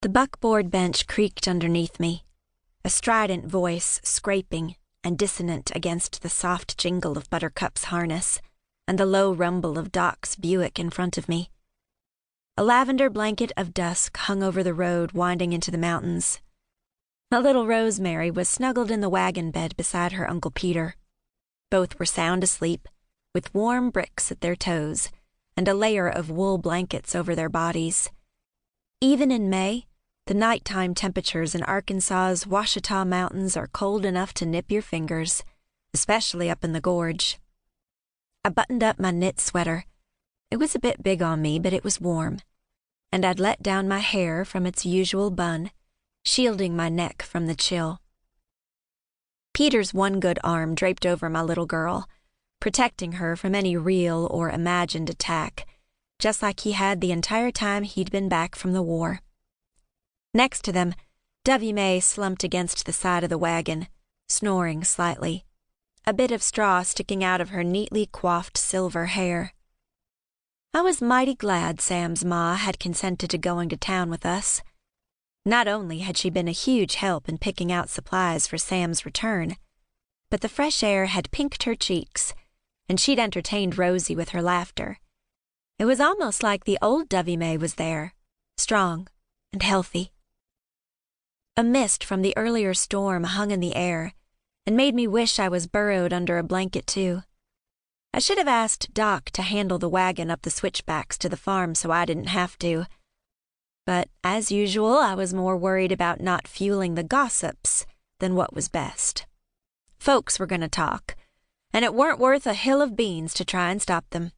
The buckboard bench creaked underneath me, a strident voice scraping and dissonant against the soft jingle of Buttercup's harness and the low rumble of Doc's Buick in front of me. A lavender blanket of dusk hung over the road winding into the mountains. My little Rosemary was snuggled in the wagon bed beside her Uncle Peter. Both were sound asleep, with warm bricks at their toes and a layer of wool blankets over their bodies. Even in May, the nighttime temperatures in Arkansas's Ouachita Mountains are cold enough to nip your fingers, especially up in the gorge. I buttoned up my knit sweater. It was a bit big on me, but it was warm, and I'd let down my hair from its usual bun, shielding my neck from the chill. Peter's one good arm draped over my little girl, protecting her from any real or imagined attack, just like he had the entire time he'd been back from the war. Next to them, Dovey May slumped against the side of the wagon, snoring slightly, a bit of straw sticking out of her neatly coiffed silver hair. I was mighty glad Sam's ma had consented to going to town with us. Not only had she been a huge help in picking out supplies for Sam's return, but the fresh air had pinked her cheeks, and she'd entertained Rosie with her laughter. It was almost like the old Dovey May was there, strong and healthy. A mist from the earlier storm hung in the air and made me wish I was burrowed under a blanket, too. I should have asked Doc to handle the wagon up the switchbacks to the farm so I didn't have to. But, as usual, I was more worried about not fueling the gossips than what was best. Folks were going to talk, and it weren't worth a hill of beans to try and stop them.